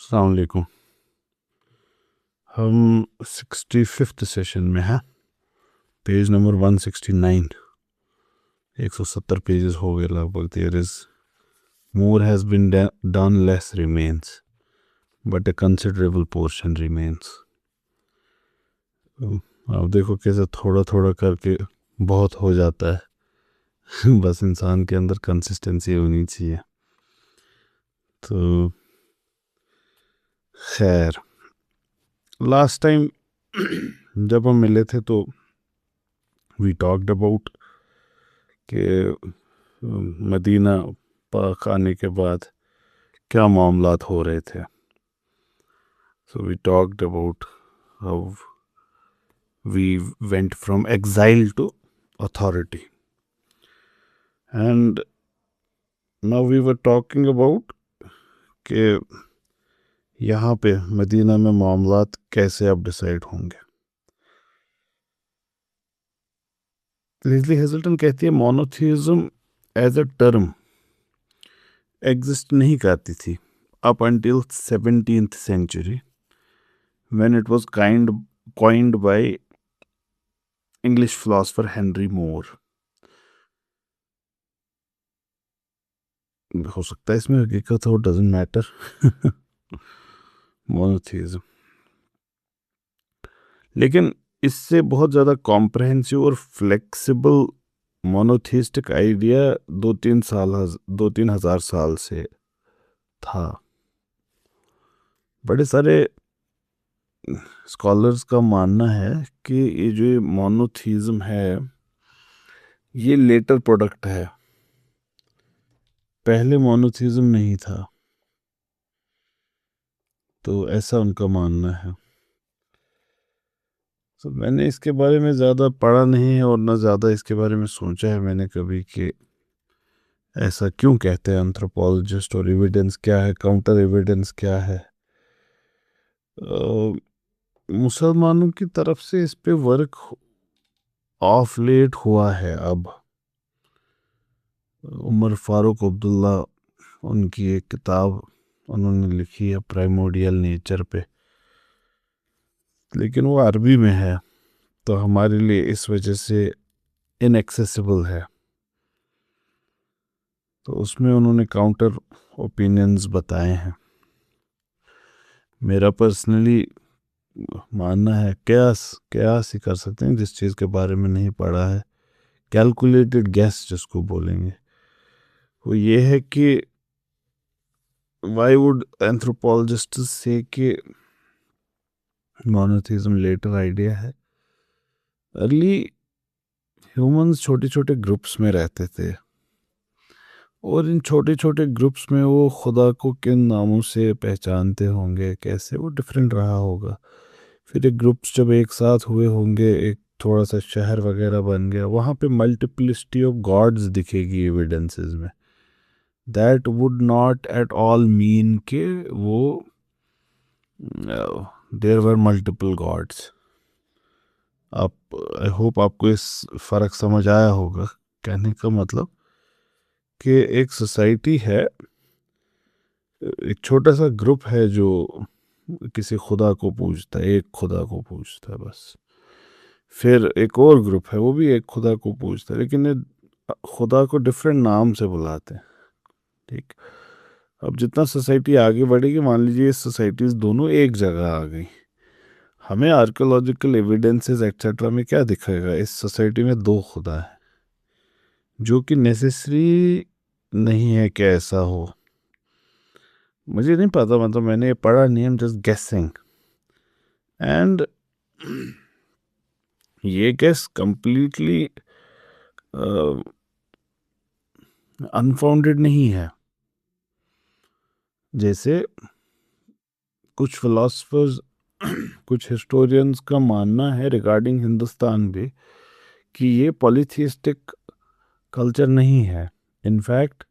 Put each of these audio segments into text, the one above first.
अस्सलाम वालेकुम। हम 65th सेशन में हैं, पेज नंबर 169। 170 पेजेस हो गए लगभग। There is more has been done, less remains, but a considerable portion remains. अब देखो कैसे थोड़ा थोड़ा करके बहुत हो जाता है। बस इंसान के अंदर कंसिस्टेंसी होनी चाहिए। तो खैर, लास्ट टाइम जब हम मिले थे तो वी टॉक्ड अबाउट कि मदीना पाक आने के बाद क्या मामलात हो रहे थे। So we talked about how we went from exile to authority, and now we were talking about कि यहाँ पे मदीना में मामलात कैसे अब डिसाइड होंगे। लेस्ली हेजल्टन कहती है मोनोथीइज्म एज अ टर्म एग्जिस्ट नहीं करती थी up until 17th century when it was coined by English philosopher Henry Moore. हो सकता है इसमें हकीकत हो, डजंट मैटर। मोनोथीइज्म, लेकिन इससे बहुत ज़्यादा कॉम्प्रहेंसिव और फ्लेक्सिबल मोनोथीस्टिक आइडिया 2-3 हज़ार साल से था। बड़े सारे स्कॉलर्स का मानना है कि ये जो मोनोथीज्म है ये लेटर प्रोडक्ट है, पहले मोनोथीज्म नहीं था। तो ऐसा उनका मानना है। तो मैंने इसके बारे में ज़्यादा पढ़ा नहीं है और ना ज़्यादा इसके बारे में सोचा है मैंने कभी कि ऐसा क्यों कहते हैं एंथ्रोपोलॉजिस्ट, और एविडेंस क्या है, काउंटर एविडेंस क्या है। मुसलमानों की तरफ से इस पे वर्क ऑफ लेट हुआ है। अब उमर फारूक अब्दुल्ला, उनकी एक किताब उन्होंने लिखी है प्राइमोडियल नेचर पे, लेकिन वो अरबी में है तो हमारे लिए इस वजह से इनएक्सेसिबल है। तो उसमें उन्होंने काउंटर ओपिनियंस बताए हैं। मेरा पर्सनली मानना है कयास कयास ही कर सकते हैं जिस चीज़ के बारे में नहीं पढ़ा है, कैलकुलेटेड गैस जिसको बोलेंगे, वो ये है कि वाई वुड एंथ्रोपोलॉजिस्ट से कि मोनोथीज्म लेटर आइडिया है। अर्ली ह्यूमंस छोटे छोटे ग्रुप्स में रहते थे और इन छोटे छोटे ग्रुप्स में वो खुदा को किन नामों से पहचानते होंगे, कैसे वो डिफरेंट रहा होगा। फिर एक ग्रुप्स जब एक साथ हुए होंगे, एक थोड़ा सा शहर वगैरह बन गया, वहाँ पे मल्टीप्लिसिटी ऑफ गॉड्स दिखेगी एविडेंसेस में। That would not at all mean के वो देयर वर मल्टीपल गॉड्स। आप, आई होप आपको इस फ़र्क समझ आया होगा। कहने का मतलब कि एक सोसाइटी है, एक छोटा सा ग्रुप है जो किसी खुदा को पूजता है, एक खुदा को पूजता है बस। फिर एक और ग्रुप है, वो भी एक खुदा को पूजता है, लेकिन ये खुदा को डिफरेंट नाम से बुलाते हैं। ठीक। अब जितना सोसाइटी आगे बढ़ेगी, मान लीजिए सोसाइटीज दोनों एक जगह आ गई, हमें आर्कियोलॉजिकल एविडेंसेस एक्सेट्रा में क्या दिखेगा, इस सोसाइटी में दो खुदा है, जो कि नेसेसरी नहीं है कि ऐसा हो। मुझे नहीं पता, मतलब मैंने ये पढ़ा नहीं, I am just guessing. And ये गेस कंप्लीटली अनफाउंडेड नहीं है। जैसे कुछ फिलोसफर्स, कुछ हिस्टोरियंस का मानना है रिगार्डिंग हिंदुस्तान भी कि ये पॉलीथिस्टिक कल्चर नहीं है। इनफैक्ट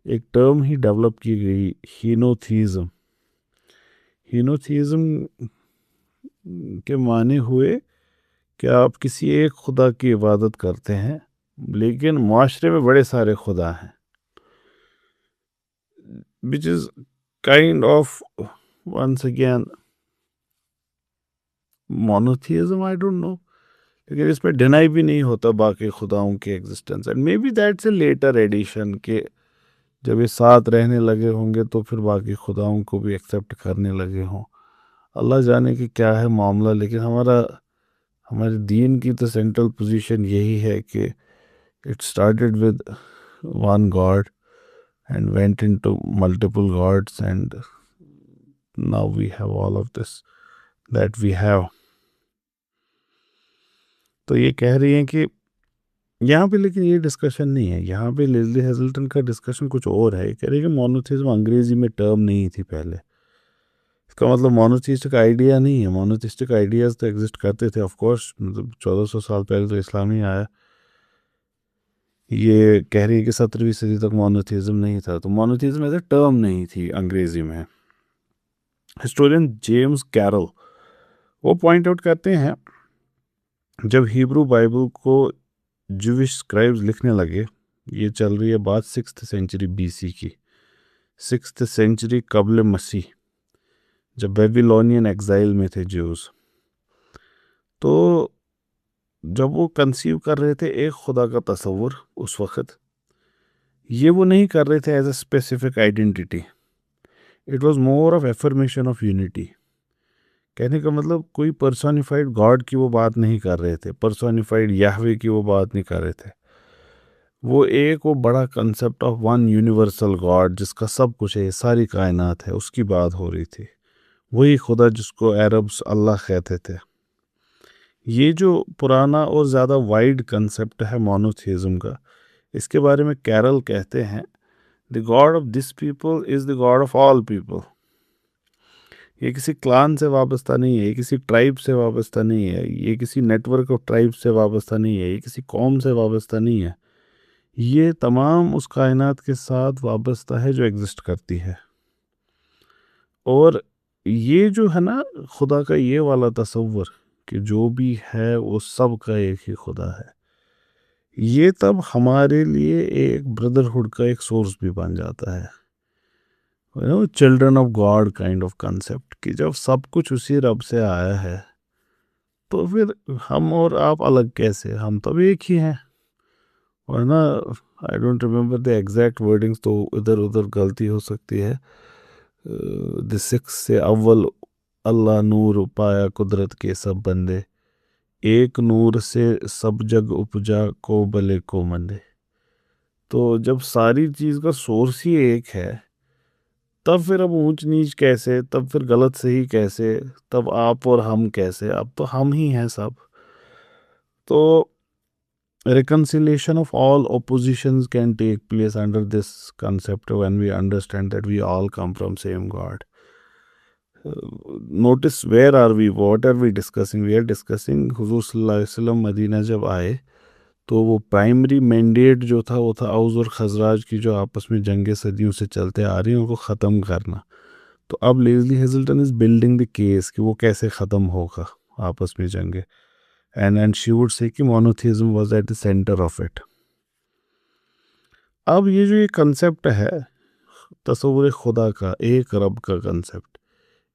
एक टर्म ही डेवलप की गई, हीनोथीज्म। हीनोथीज्म के माने हुए कि आप किसी एक खुदा की इबादत करते हैं, लेकिन माशरे में बड़े सारे खुदा हैं, which is kind of once again monotheism, I don't know, लेकिन इस पे डिनाई भी नहीं होता बाकी खुदाओं के existence. And maybe that's a later addition के जब ये साथ रहने लगे होंगे तो फिर बाकी खुदाओं को भी एक्सेप्ट करने लगे हों। अल्लाह जाने कि क्या है मामला, लेकिन हमारे दीन की तो सेंट्रल पोजीशन यही है कि it started with one god and went into multiple gods and now we have all of this that we have. तो ये कह रही हैं कि यहाँ पे, लेकिन ये डिस्कशन नहीं है यहाँ पे। लेज़ली हेजल्टन का डिस्कशन कुछ और है। ये कह रही है कि मोनोथिज्म अंग्रेजी में टर्म नहीं थी पहले। इसका मतलब मोनोथिस्टिक आइडिया नहीं है। मोनोथिस्टिक आइडियाज़ तो एग्जिस्ट करते थे ऑफ कोर्स, मतलब 1400 साल पहले तो इस्लाम ही आया। ये कह रही है कि 17वीं सदी तक मोनोथिज्म नहीं था, तो मोनोथिज्म एज ए टर्म नहीं थी अंग्रेजी में। हिस्टोरियन जेम्स कैरल वो पॉइंट आउट करते हैं, जब हिब्रू बाइबल को जूविश स्क्राइब्स लिखने लगे, ये चल रही है बात 6th सेंचुरी BC की, 6th सेंचुरी कबल मसीह, जब बेबीलोनियन एग्जाइल में थे ज्यूज। तो जब वो कंसीव कर रहे थे एक खुदा का तस्वुर उस वक्त, ये वो नहीं कर रहे थे as a specific identity, it was more of affirmation of unity. कहने का मतलब कोई पर्सोनिफाइड गॉड की वो बात नहीं कर रहे थे, पर्सोनिफाइड याहवे की वो बात नहीं कर रहे थे। वो बड़ा concept of one universal God जिसका सब कुछ है, सारी कायनात है, उसकी बात हो रही थी। वही खुदा जिसको अरब्स अल्लाह कहते थे। ये जो पुराना और ज़्यादा वाइड कंसेप्ट है मोनोथिज्म का, इसके बारे में कैरल कहते हैं, the God of this people is the God of all people. ये किसी क्लान से वाबस्ता नहीं है, ये किसी ट्राइब से वाबस्ता नहीं है, ये किसी नेटवर्क ऑफ ट्राइब से वाबस्ता नहीं है, ये किसी कौम से वाबस्ता नहीं है। ये तमाम उस कायनात के साथ वाबस्ता है जो एग्जिस्ट करती है। और ये जो है ना खुदा का ये वाला तस्वुर कि जो भी है वो सब का एक ही खुदा है, ये तब हमारे लिए एक ब्रदरहुड का एक सोर्स भी बन जाता है, children of God kind of concept, कि जब सब कुछ उसी रब से आया है तो फिर हम और आप अलग कैसे, हम तब एक ही हैं। वरना I don't remember the exact wordings, तो इधर उधर गलती हो सकती है। द सिक्स से अव्वल अल्लाह नूर पाया कुदरत के सब बंदे, एक नूर से सब जग उपजा को भले को मंदे। तो जब सारी चीज़ का सोर्स ही एक है, तब फिर अब ऊंच नीच कैसे, तब फिर गलत सही कैसे, तब आप और हम कैसे, अब तो हम ही हैं सब। तो reconciliation of all oppositions can take place under this concept when we understand that we all come from same God. Notice where are we, what are we discussing? We are discussing हुजूर सल्लल्लाहु अलैहि वसल्लम Medina जब आए तो वो primary mandate जो था वो था औस और खजराज की जो आपस में जंगें सदियों से चलते आ रही हैं उनको ख़त्म करना। तो अब Leslie Hazelton is building the case कि वो कैसे ख़त्म होगा आपस में जंगे, एंड शी वुड से कि monotheism was at the centre of it. अब ये जो ये कंसेप्ट है तस्वुर खुदा का, एक रब का कंसेप्ट,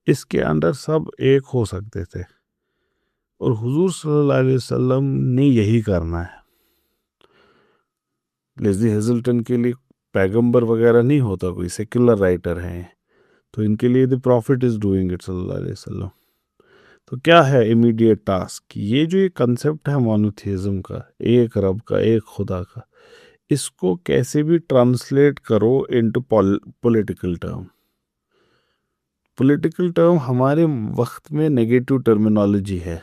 इसके अंदर सब एक हो सकते थे और हुजूर सल्लल्लाहु अलैहि वसल्लम ने यही करना है। लेज़ली हेजल्टन के लिए पैगंबर वगैरह नहीं होता, कोई सेक्युलर राइटर हैं, तो इनके लिए the profit is doing it सल्लल्लाहु अलैहि वसल्लम। तो क्या है इमीडिएट टास्क? ये जो ये कंसेप्ट है मोनोथिज्म का, एक रब का, एक खुदा का, इसको कैसे भी ट्रांसलेट करो into political term. Political term हमारे वक्त में नेगेटिव टर्मिनोलॉजी है।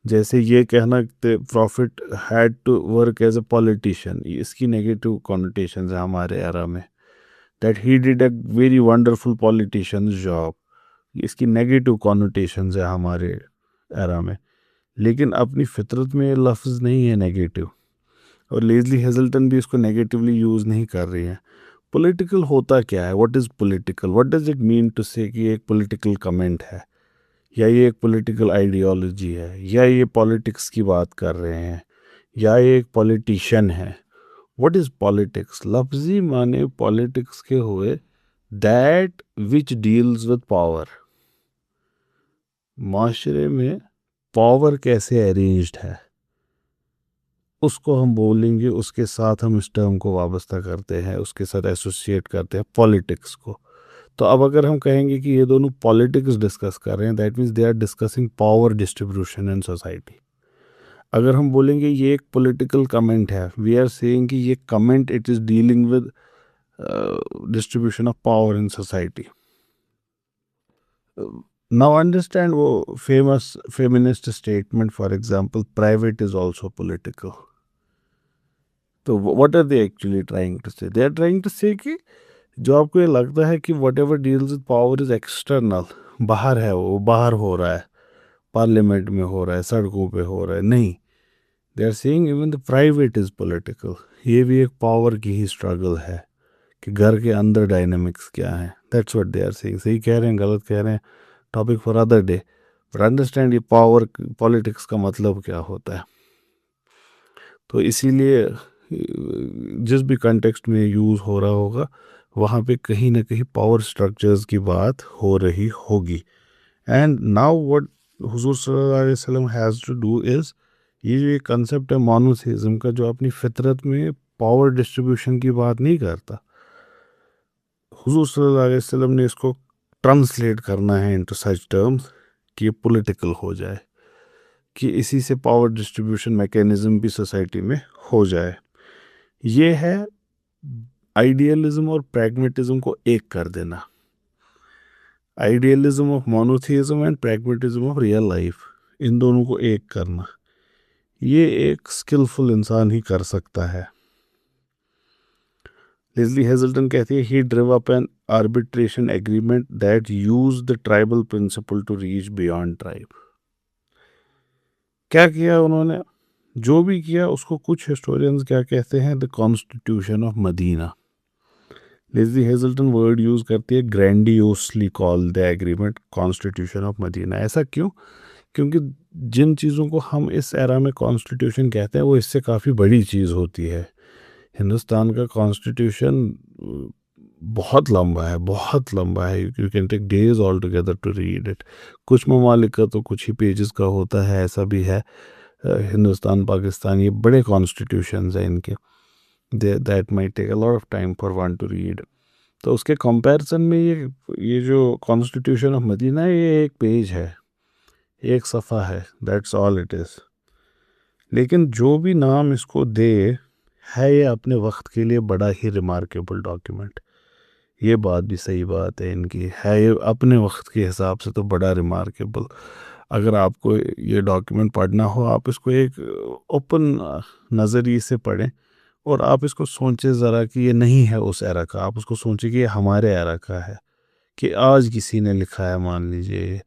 जैसे ये कहना कि prophet had to work as a politician, इसकी नेगेटिव कॉनोटेशंस है हमारे एरा में। That he did a very wonderful politician job, इसकी नेगेटिव कॉनोटेशंस है हमारे एरा में। लेकिन अपनी फितरत में ये लफ्ज़ नहीं है नेगेटिव, और लेज़ली हेजल्टन भी इसको नेगेटिवली यूज़ नहीं कर रही है। पॉलिटिकल होता क्या है? What is political? What does it mean to say कि एक पॉलिटिकल कमेंट है, या ये एक पॉलिटिकल आइडियोलॉजी है, या ये पॉलिटिक्स की बात कर रहे हैं, या ये एक पॉलिटिशियन है? What is politics? लफ्ज़ी माने पॉलिटिक्स के हुए that which deals with power. माशरे में पावर कैसे अरेंज्ड है उसको हम बोलेंगे, उसके साथ हम इस टर्म को वाबस्ता करते हैं, उसके साथ एसोसिएट करते हैं पॉलिटिक्स को। तो अब अगर हम कहेंगे कि ये दोनों पॉलिटिक्स डिस्कस कर रहे हैं, that means they are discussing power distribution in society. अगर हम बोलेंगे ये एक पॉलिटिकल कमेंट है, वी आर सेइंग कि ये comment it is dealing with distribution of power in society. Now understand वो famous feminist statement, for example private is also political. तो what are they actually trying to say? They are trying to say कि जो आपको ये लगता है कि what ever deals with power is external, बाहर है, वो बाहर हो रहा है, पार्लियामेंट में हो रहा है, सड़कों पे हो रहा है, नहीं। They are saying even the private is political. ये भी एक पावर की ही स्ट्रगल है कि घर के अंदर डायनेमिक्स क्या है। That's what they are saying. सही कह रहे हैं, गलत कह रहे हैं, topic for other day. But understand ये पावर पॉलिटिक्स का मतलब क्या होता है। तो इसीलिए जिस भी कंटेक्स्ट में यूज़ हो रहा होगा वहाँ पे कहीं ना कहीं पावर स्ट्रक्चर्स की बात हो रही होगी। एंड नाउ व्हाट हुजूर सल्लल्लाहु अलैहि वसल्लम हैज़ टू डू इज़, ये जो एक कंसेप्ट है मोनोथेइज्म का, जो अपनी फितरत में पावर डिस्ट्रीब्यूशन की बात नहीं करता, हुजूर सल्लल्लाहु अलैहि वसल्लम ने इसको ट्रांसलेट करना है इनटू सच टर्म्स कि ये पॉलिटिकल हो जाए, कि इसी से पावर डिस्ट्रीब्यूशन मैकेनिज्म भी सोसाइटी में हो जाए। ये है आइडियलिज्म और प्रैग्मेटिज्म को एक कर देना। Idealism of monotheism and pragmatism of real life, इन दोनों को एक करना, ये एक स्किलफुल इंसान ही कर सकता है। लेस्ली हेजल्टन कहती है, he drew up an arbitration agreement that use the tribal principle to reach beyond tribe. क्या किया उन्होंने? जो भी किया उसको कुछ हिस्टोरियंस क्या कहते हैं, the constitution of Medina. Leslie Hazleton word use करती है, grandiosely call the agreement constitution of Medina. ऐसा क्यों? क्योंकि जिन चीज़ों को हम इस एरा में कॉन्स्टिट्यूशन कहते हैं वो इससे काफ़ी बड़ी चीज़ होती है। हिंदुस्तान का कॉन्स्टिट्यूशन बहुत लंबा है, बहुत लंबा है। You can take days altogether to read it. कुछ ममालिक का तो कुछ ही पेजेस का होता है, ऐसा भी है। हिंदुस्तान, पाकिस्तान, ये बड़े कॉन्स्टिट्यूशंस हैं इनके, that might take a lot of time for one to read. तो उसके कंपैरिजन में ये जो कॉन्स्टिट्यूशन ऑफ मदीना है, ये एक पेज है, एक सफ़ा है, दैट्स ऑल इट इज़। लेकिन जो भी नाम इसको दे, है ये अपने वक्त के लिए बड़ा ही रिमार्केबल डॉक्यूमेंट। ये बात भी सही बात है इनकी, है ये अपने वक्त के हिसाब से तो बड़ा रिमार्केबल। अगर आपको ये डॉक्यूमेंट पढ़ना हो, आप इसको एक ओपन नज़रिए से पढ़ें और आप इसको सोचें ज़रा कि ये नहीं है उस एरा का, आप उसको सोचें कि ये हमारे एरा का है, कि आज किसी ने लिखा है मान लीजिए।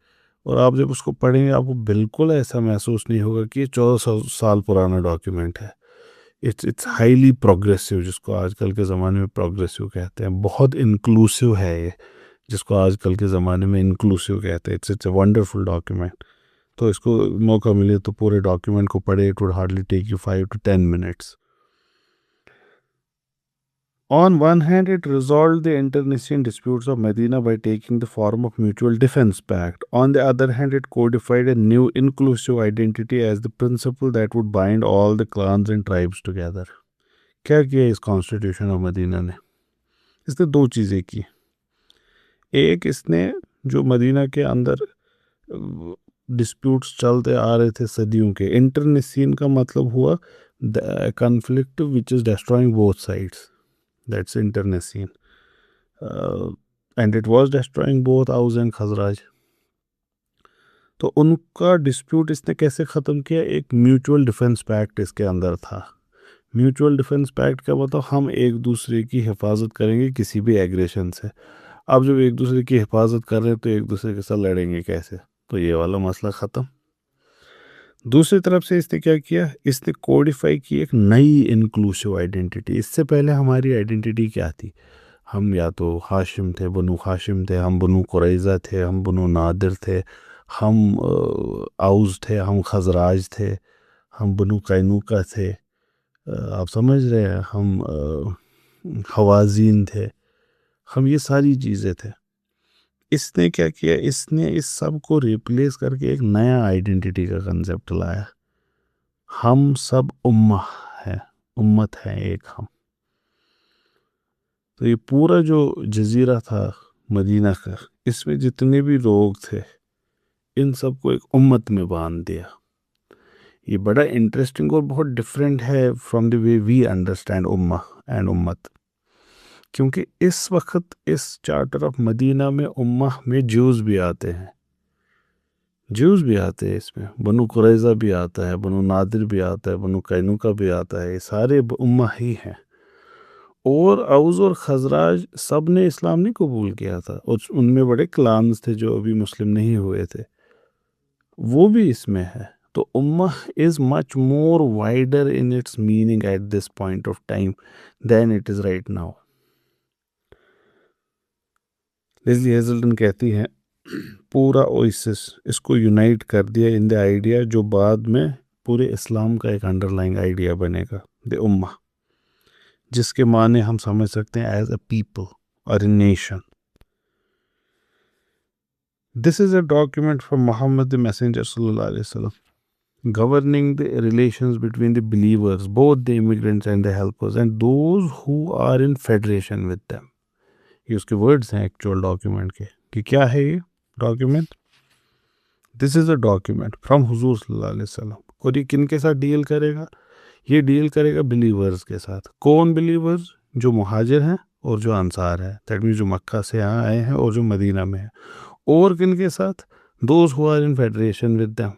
और आप जब उसको पढ़ेंगे आपको बिल्कुल ऐसा महसूस नहीं होगा कि ये 1400 साल पुराना डॉक्यूमेंट है। इट्स हाईली प्रोग्रेसिव, जिसको आजकल के ज़माने में प्रोग्रेसिव कहते हैं। बहुत इंक्लूसिव है ये, जिसको आजकल के ज़माने में इंक्लूसिव कहते हैं। It's a wonderful document. तो इसको मौका मिले तो पूरे डॉक्यूमेंट को पढ़े। It would hardly take you 5 to 10 minutes. On one hand, it resolved the internecine disputes of Medina by taking the form of mutual defense pact. On the other hand, it codified a new inclusive identity as the principle that would bind all the clans and tribes together. क्या किया इस constitution of Medina ने? इसने दो चीज़ें की। एक, इसने जो मदीना के अंदर डिस्प्यूट्स चलते आ रहे थे सदियों के, इंटरनेसीन का मतलब हुआ conflict which is destroying both sides, that's internecine, and it was destroying both Aws and Khazraj. तो उनका डिस्प्यूट इसने कैसे ख़त्म किया? एक म्यूचुअल डिफेंस पैक्ट इसके अंदर था। म्यूचुअल डिफेंस पैक्ट का मतलब हम एक दूसरे की हिफाजत करेंगे किसी भी एग्रेशन से। अब जब एक दूसरे की हिफाजत कर रहे हैं तो एक दूसरे के साथ लड़ेंगे कैसे? तो ये वाला मसला ख़त्म। दूसरी तरफ से इसने क्या किया? इसने कोडिफाई की एक नई इंक्लूसिव आइडेंटिटी। इससे पहले हमारी आइडेंटिटी क्या थी? हम या तो हाशिम थे, बनु हाशिम थे, हम बनु कुरैज़ा थे, हम बनु नादिर थे, हम आउज़ थे, हम खजराज थे, हम बनु कैनुका थे, आप समझ रहे हैं, हम हवाज़ीन थे, हम ये सारी चीज़ें थे। इसने क्या किया, इसने इस सब को रिप्लेस करके एक नया आइडेंटिटी का कंसेप्ट लाया। हम सब उम्मा है, उम्मत है एक हम। तो ये पूरा जो जजीरा था मदीना का, इसमें जितने भी लोग थे इन सबको एक उम्मत में बांध दिया। ये बड़ा इंटरेस्टिंग और बहुत डिफरेंट है from the way we understand उम्मा एंड उम्मत। क्योंकि इस वक्त इस चार्टर ऑफ मदीना में उम्मा में ज्यूज़ भी आते हैं, ज्यूज़ भी आते हैं, इसमें बनु कुरैज़ा भी आता है, बनु नादिर भी आता है, बनु कैनुका भी आता है, ये सारे उम्मा ही हैं। और औस और खजराज सब ने इस्लाम नहीं कबूल किया था, और उनमें बड़े क्लान्स थे जो अभी मुस्लिम नहीं हुए थे, वो भी इसमें है। तो उम्मा is much more wider in its meaning at this point of time than it is right now. Leslie Hazleton कहती हैं पूरा ओइसिस इसको यूनाइट कर दिया इन द आइडिया जो बाद में पूरे इस्लाम का एक अंडरलाइंग आइडिया बनेगा, द उम्मा, जिसके माने हम समझ सकते हैं एज अ पीपल और a nation. This is a document from Muhammad the messenger सल्लल्लाहु अलैहि वसल्लम governing the relations between the believers, both the immigrants and the helpers, and those who are in federation with them. ये उसके words हैं actual document के कि क्या है ये document. This is a document from हुजूर सल्लल्लाहु अलैहि वसल्लम। और ये किन के साथ डील करेगा, ये डील करेगा बिलीवर्स के साथ। कौन बिलीवर्स, जो मुहाजिर हैं और जो अंसार है, दैट मीन्स जो मक्का से यहाँ आए हैं और जो मदीना में है। और किन के साथ, those who are in federation with them,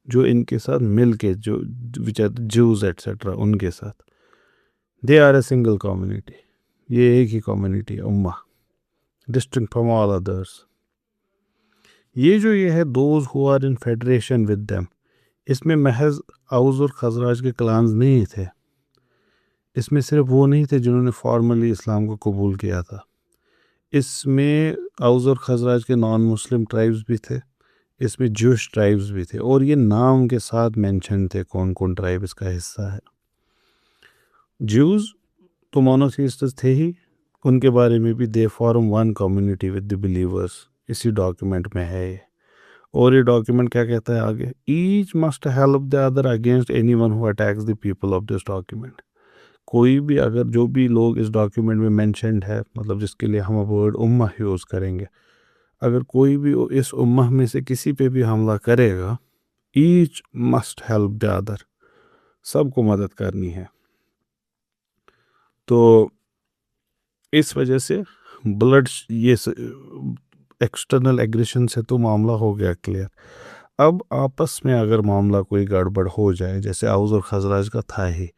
जो इनके साथ मिल के, जो विच आर ज्यूज एट्सेट्रा, उनके साथ। They are a single community, ये एक ही कम्युनिटी है उम्मा, डिस्टिंक्ट फ्रॉम ऑल अदर्स। ये जो ये है those who are in federation with them, इसमें महज औस और खजराज के क्लान्स नहीं थे, इसमें सिर्फ वो नहीं थे जिन्होंने फॉर्मली इस्लाम को कबूल किया था, इसमें औस और खजराज के नॉन मुस्लिम ट्राइब्स भी थे, इसमें ज्यूश ट्राइब्स भी थे, और ये नाम के साथ मेंशन थे कौन कौन ट्राइब इसका हिस्सा है। ज्यूज तो मोनोथीइस्ट्स थे ही, उनके बारे में भी they form one community with the believers, इसी डॉक्यूमेंट में है ये। और ये डॉक्यूमेंट क्या कहता है आगे, each must help the other against anyone who attacks the people of this document. कोई भी अगर, जो भी लोग इस डॉक्यूमेंट में मेंशन्ड है, मतलब जिसके लिए हम वर्ड उम्मा यूज़ करेंगे, अगर कोई भी इस उम्मा में से किसी पे भी हमला करेगा, each must help the other, सबको मदद करनी है। तो इस वजह से ब्लड, ये एक्सटर्नल एग्रेशन से तो मामला हो गया क्लियर। अब आपस में अगर मामला कोई गड़बड़ हो जाए, जैसे औस और खजराज का था ही,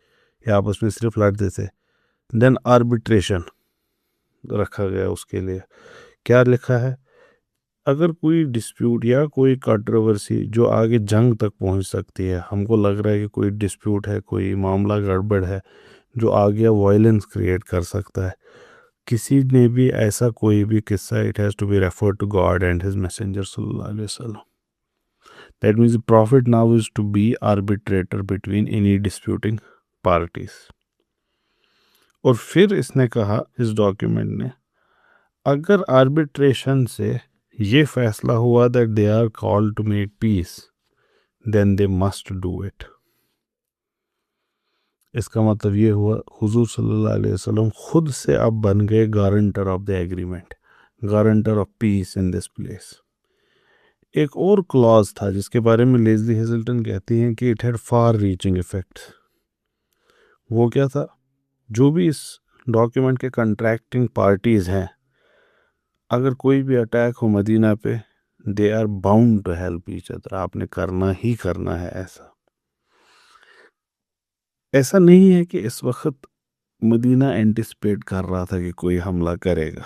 या आपस में सिर्फ लड़ते थे, देन आर्बिट्रेशन रखा गया उसके लिए। क्या लिखा है, अगर कोई डिस्प्यूट या कोई कंट्रोवर्सी जो आगे जंग तक पहुंच सकती है, हमको लग रहा है कि कोई डिस्प्यूट है, कोई मामला गड़बड़ है जो आगे वायलेंस क्रिएट कर सकता है, किसी ने भी ऐसा कोई भी किस्सा, it has to be referred to God and his messenger सल्लल्लाहु अलैहि वसल्लम। That means the prophet now is to be arbitrator between any disputing parties. और फिर इसने कहा, इस डॉक्यूमेंट ने, अगर आर्बिट्रेशन से ये फैसला हुआ that they are called to make peace, then they must do it. इसका मतलब ये हुआ हुजूर सल्लल्लाहु अलैहि वसल्लम खुद से अब बन गए guarantor of the agreement, guarantor of peace in this place. एक और क्लॉज था जिसके बारे में लेज़ली हेज़ल्टन कहती हैं कि it had far reaching effects. वो क्या था, जो भी इस डॉक्यूमेंट के कंट्रैक्टिंग पार्टीज हैं, अगर कोई भी अटैक हो मदीना पे, they are bound to help each other, आपने करना ही करना है। ऐसा नहीं है कि इस वक्त मदीना एंटिसिपेट कर रहा था कि कोई हमला करेगा,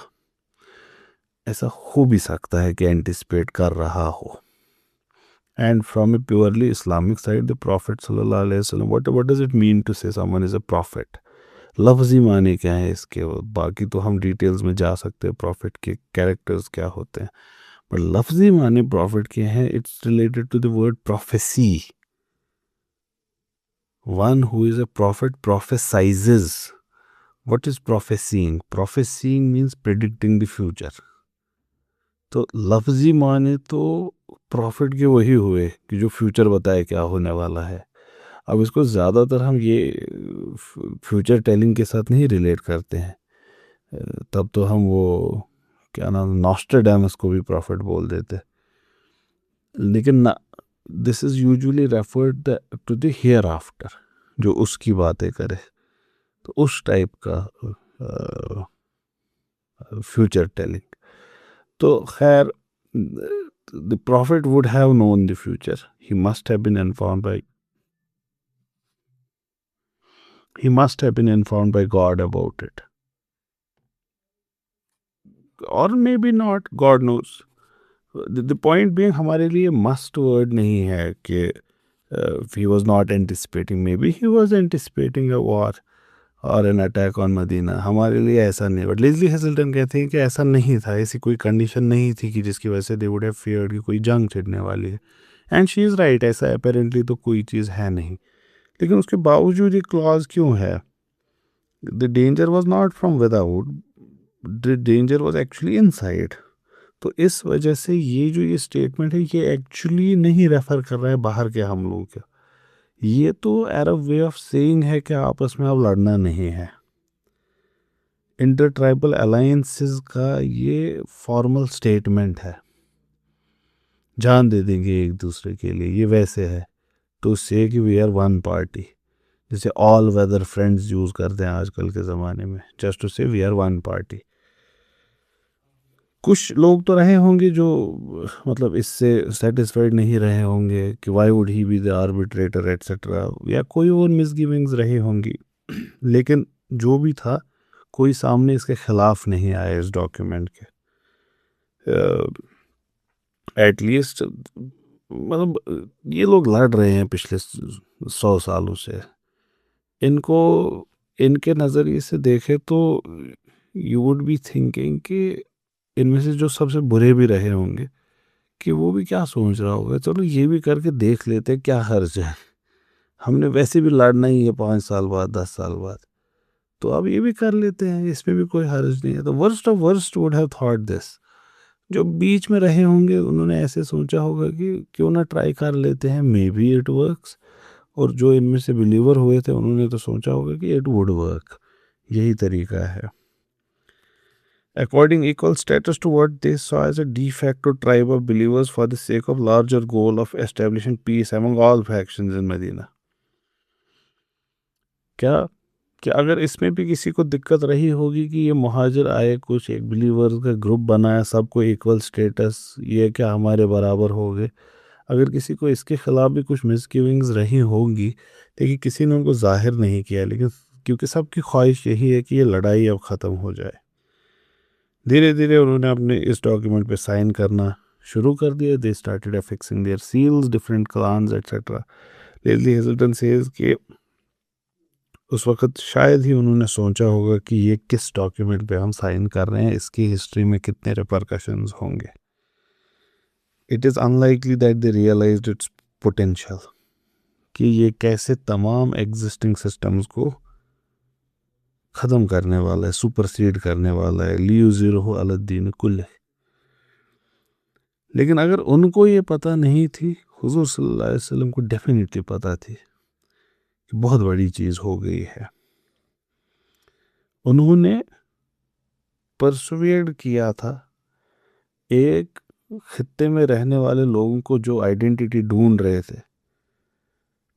ऐसा हो भी सकता है कि एंटिसिपेट कर रहा हो। And from a purely Islamic side, the prophet सल्लल्लाहु अलैहि वसल्लम, what does it mean to say someone is a prophet, लफ्जी माने क्या है इसके, बाकी तो हम डिटेल्स में जा सकते हैं प्रॉफिट के कैरेक्टर्स क्या होते हैं, पर लफ्जी माने प्रॉफिट के हैं, it's related to the word prophecy. One who is a prophet prophesizes, what is prophesying? Prophesying means predicting the future. तो लफ्जी माने तो प्रॉफिट के वही हुए कि जो फ्यूचर बताए क्या होने वाला है। अब इसको ज़्यादातर हम ये फ्यूचर टेलिंग के साथ नहीं रिलेट करते हैं। तब तो हम वो क्या नाम, नॉस्ट्रेडामस को भी प्रॉफिट बोल देते। लेकिन this is usually referred to the hereafter, जो उसकी बातें करे, तो उस टाइप का फ्यूचर टेलिंग। तो खैर, the prophet would have known the future, he must have been informed by, he must have been informed by God about it, or maybe not, God knows. The point being, हमारे लिए must word नहीं है कि he was not anticipating, maybe he was anticipating a war और an attack on Medina, हमारे लिए ऐसा नहीं। बट लेज़ली हेजल्टन कहते हैं कि ऐसा नहीं था, ऐसी कोई कंडीशन नहीं थी कि जिसकी वजह से दे वुड हैव फियर्ड कि कोई जंग छिड़ने वाली है। एंड शी इज़ राइट, ऐसा अपेरेंटली तो कोई चीज़ है नहीं। लेकिन उसके बावजूद ये क्लॉज क्यों है? The danger was not from without, the danger was actually inside. तो इस वजह से ये जो ये स्टेटमेंट है, ये एक्चुअली नहीं रेफर कर रहा है बाहर के हमलों का, ये तो अरब वे ऑफ सेइंग है कि आपस में अब लड़ना नहीं है। इंटर ट्राइबल अलायंसेस का ये फॉर्मल स्टेटमेंट है, जान दे देंगे एक दूसरे के लिए। ये वैसे है टू से कि वी आर वन पार्टी, जैसे ऑल वेदर फ्रेंड्स यूज़ करते हैं आजकल के ज़माने में, जस्ट टू से वी आर वन पार्टी। कुछ लोग तो रहे होंगे जो मतलब इससे सेटिस्फाइड नहीं रहे होंगे कि why would he be the arbitrator etcetera, या कोई और मिसगिविंग्स रही होंगी। लेकिन जो भी था, कोई सामने इसके खिलाफ नहीं आया इस डॉक्यूमेंट के। एटलीस्ट मतलब ये लोग लड़ रहे हैं पिछले 100 सालों से। इनको, इनके नज़रिए से देखे तो यू वुड बी थिंकिंग कि इनमें से जो सबसे बुरे भी रहे होंगे कि वो भी क्या सोच रहा होगा, चलो ये भी करके देख लेते हैं, क्या हर्ज है, हमने वैसे भी लड़ना ही है 5 साल बाद 10 साल बाद, तो अब ये भी कर लेते हैं, इसमें भी कोई हर्ज नहीं है। तो worst of worst would have thought this. जो बीच में रहे होंगे उन्होंने ऐसे सोचा होगा कि क्यों ना ट्राई कर लेते हैं, मे बी इट वर्क्स। और जो इनमें से बिलीवर हुए थे उन्होंने तो सोचा होगा कि इट वुड वर्क, यही तरीका है। According equal status to what they saw as a de facto tribe of believers for the sake of larger goal of establishing peace among all factions in Medina. क्या कि अगर इसमें भी किसी को दिक्कत रही होगी कि ये मुहाजिर आए, कुछ एक बिलीवर्स का ग्रुप बनाया, सबको इक्वल स्टेटस, ये क्या हमारे बराबर हो गए, अगर किसी को इसके ख़िलाफ़ भी कुछ मिसगिविंग्स रही होंगी, लेकिन किसी ने उनको जाहिर नहीं किया, लेकिन क्योंकि सबकी ख्वाहिश यही है कि ये लड़ाई अब ख़त्म हो जाए, धीरे धीरे उन्होंने अपने इस डॉक्यूमेंट पे साइन करना शुरू कर दिया। They started affixing their seals, different clans etcetera. Leslie Hazleton says कि उस वक़्त शायद ही उन्होंने सोचा होगा कि ये किस डॉक्यूमेंट पे हम साइन कर रहे हैं, इसकी हिस्ट्री में कितने रिपरकशंस होंगे। It is unlikely that they realised its potential, कि ये कैसे तमाम एग्जिस्टिंग सिस्टम्स को ख़त्म करने वाला है, सुपरसीड करने वाला है, लियुज़िरहु अलद्दीन कुल्ले। लेकिन अगर उनको ये पता नहीं थी, हुज़ूर सल्लल्लाहु अलैहि वसल्लम को डेफिनेटली पता थी कि बहुत बड़ी चीज़ हो गई है। उन्होंने परसुएड किया था एक खित्ते में रहने वाले लोगों को जो आइडेंटिटी ढूंढ रहे थे,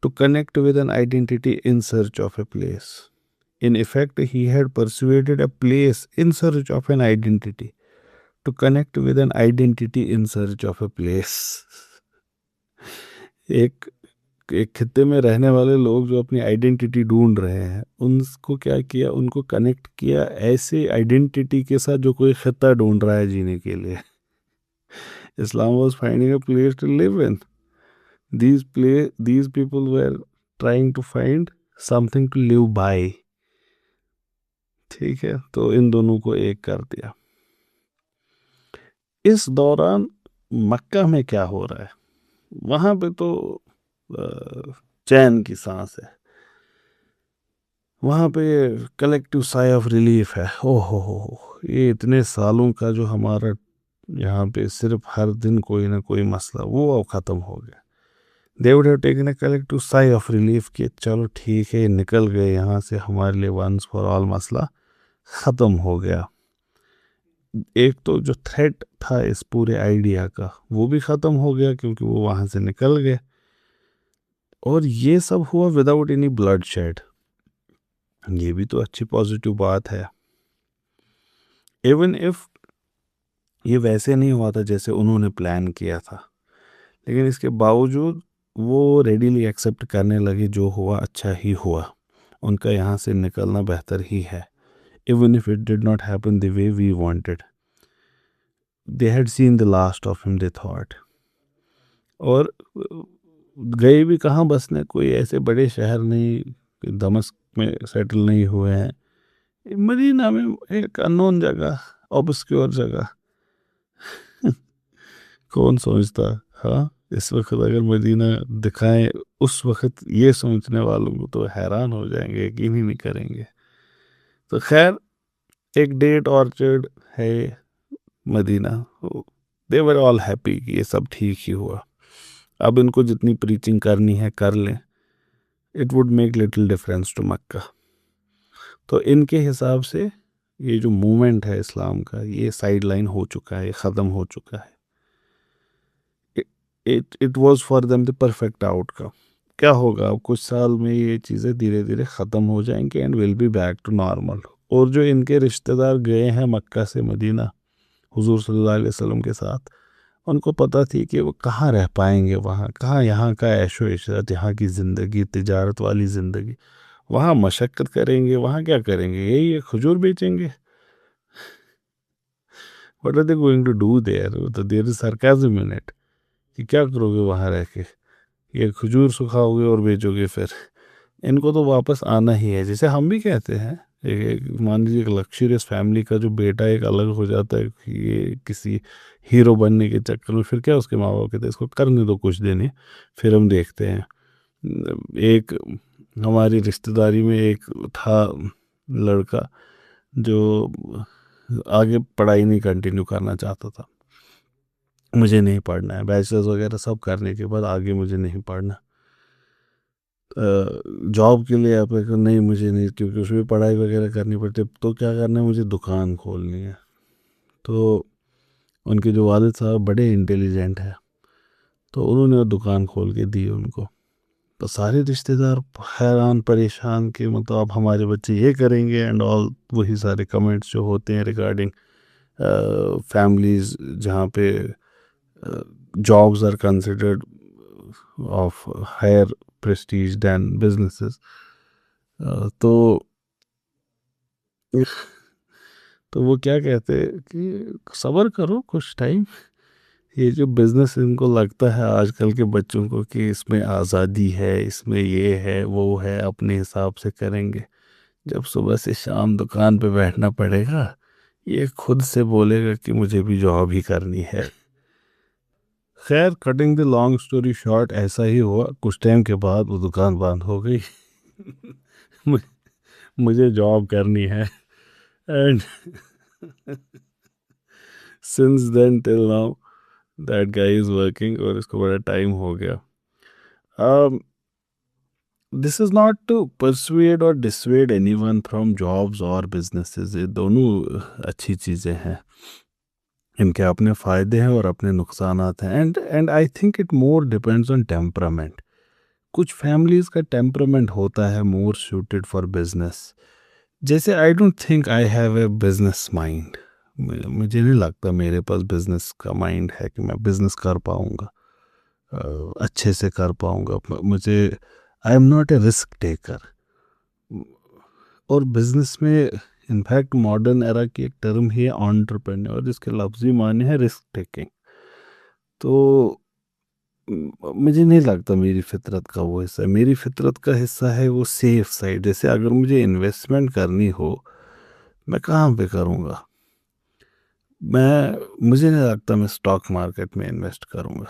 to connect with an identity in search of a place. In effect he had persuaded a place in search of an identity to connect with an identity in search of a place. एक एक खित्ते में रहने वाले लोग जो अपनी identity ढूंढ रहे हैं, उनको क्या किया, उनको कनेक्ट किया ऐसे आइडेंटिटी के साथ जो कोई खित्ता ढूंढ रहा है जीने के लिए। Islam was finding a place to live in. These people were trying to find something to live by. ठीक है, तो इन दोनों को एक कर दिया। इस दौरान मक्का में क्या हो रहा है, वहाँ पे तो चैन की सांस है। वहाँ पे कलेक्टिव साई ऑफ रिलीफ है। ओह हो, ये इतने सालों का जो हमारा यहाँ पे सिर्फ हर दिन कोई ना कोई मसला, वो अब ख़त्म हो गया। They would have taken a collective sigh of relief कि चलो ठीक है, निकल गए यहाँ से, हमारे लिए वंस फॉर ऑल मसला ख़त्म हो गया। एक तो जो थ्रेट था इस पूरे आइडिया का, वो भी ख़त्म हो गया क्योंकि वो वहाँ से निकल गए। और ये सब हुआ विदाउट एनी ब्लड शेड। ये भी तो अच्छी पॉजिटिव बात है। इवन इफ ये वैसे नहीं हुआ था जैसे उन्होंने प्लान किया था, लेकिन इसके बावजूद वो रेडीली एक्सेप्ट करने लगे, जो हुआ अच्छा ही हुआ, उनका यहाँ से निकलना बेहतर ही है। Even if it did not happen the way we wanted, they had seen the last of him, they thought. और गए भी कहाँ बसने, कोई ऐसे बड़े शहर नहीं, दमस्क में सेटल नहीं हुए हैं, मदीना में एक अननोन जगह, ऑब्सक्योर जगह। कौन सोचता। हाँ, इस वक्त अगर मदीना दिखाएं, उस वक्त ये सोचने वालों को तो हैरान हो जाएंगे, यकीन ही नहीं करेंगे। तो खैर, एक डेट ऑर्चर्ड है Medina. They were all happy कि ये सब ठीक ही हुआ। अब इनको जितनी प्रीचिंग करनी है कर लें, it would make little difference to Mecca. तो इनके हिसाब से ये जो मूवमेंट है इस्लाम का, ये साइड लाइन हो चुका है, ख़त्म हो चुका है। It was for them the perfect outcome. क्या होगा, अब कुछ साल में ये चीज़ें धीरे धीरे ख़त्म हो जाएंगी and will be back to normal. और जो इनके रिश्तेदार गए हैं मक्का से मदीना हुजूर सल्लल्लाहु अलैहि वसल्लम के साथ, उनको पता थी कि वो कहाँ रह पाएंगे, वहाँ कहाँ, यहाँ का ऐशो इशरत, यहाँ की ज़िंदगी, तिजारत वाली ज़िंदगी, वहाँ मशक्क़त करेंगे, वहाँ क्या करेंगे, यही है, खजूर बेचेंगे। What are they going to do there, तो there is sarcasm in it, कि क्या करोगे वहाँ रह के, ये खजूर सुखाओगे और बेचोगे फिर। इनको तो वापस आना ही है। जैसे हम भी कहते हैं, मान लीजिए एक लग्जरियस फैमिली का जो बेटा एक अलग हो जाता है कि ये किसी हीरो बनने के चक्कर में, फिर क्या उसके माँ बाप कहते हैं इसको करने दो कुछ दिन ही, फिर हम देखते हैं। एक हमारी रिश्तेदारी में एक था लड़का जो आगे पढ़ाई नहीं कंटिन्यू करना चाहता था। मुझे नहीं पढ़ना है, बैचलर्स वगैरह सब करने के बाद आगे मुझे नहीं पढ़ना, जॉब के लिए आप नहीं, मुझे नहीं, क्योंकि उसमें पढ़ाई वगैरह करनी पड़ती है, तो क्या करना है, मुझे दुकान खोलनी है। तो उनके जो वालिद साहब बड़े इंटेलिजेंट हैं, तो उन्होंने वो दुकान खोल के दी उनको। तो सारे रिश्तेदार हैरान परेशान कि मतलब अब हमारे बच्चे ये करेंगे एंड ऑल, वही सारे कमेंट्स जो होते हैं रिगार्डिंग फैमिलीज जहाँ पे jobs are considered of higher prestige than businesses. तो तो वो क्या कहते हैं कि सब्र करो कुछ टाइम, ये जो बिज़नेस इनको लगता है आजकल के बच्चों को कि इसमें आज़ादी है, इसमें ये है वो है, अपने हिसाब से करेंगे, जब सुबह से शाम दुकान पे बैठना पड़ेगा, ये खुद से बोलेगा कि मुझे भी जॉब ही करनी है। खैर, cutting the long story short, ऐसा ही हुआ। कुछ टाइम के बाद वो दुकान बंद हो गई। मु- मुझे जॉब करनी है, and since then till now that guy is working, और इसको बड़ा टाइम हो गया। This is not to persuade और डिसवेड एनीवन फ्रॉम जॉब्स और बिजनेसेस, ये दोनों अच्छी चीज़ें हैं, इनके अपने फ़ायदे हैं और अपने नुकसानात हैं। And I think it more depends on temperament. कुछ फैमिलीज़ का टेम्परामेंट होता है मोर सूटेड फॉर बिजनेस। जैसे I don't think I have a business mind. मुझे नहीं लगता मेरे पास बिजनेस का माइंड है कि मैं बिजनेस कर पाऊँगा, अच्छे से कर पाऊँगा। मुझे, आई am not a risk taker. और बिजनेस में इनफैक्ट मॉडर्न एरा की एक टर्म ही है एंटरप्रेन्योर, जिसके लफ्ज़ी माने हैं रिस्क टेकिंग। तो मुझे नहीं लगता मेरी फितरत का वो हिस्सा है। मेरी फितरत का हिस्सा है वो सेफ साइड। जैसे अगर मुझे इन्वेस्टमेंट करनी हो, मैं कहाँ पे करूँगा? मुझे नहीं लगता मैं स्टॉक मार्केट में इन्वेस्ट करूँगा।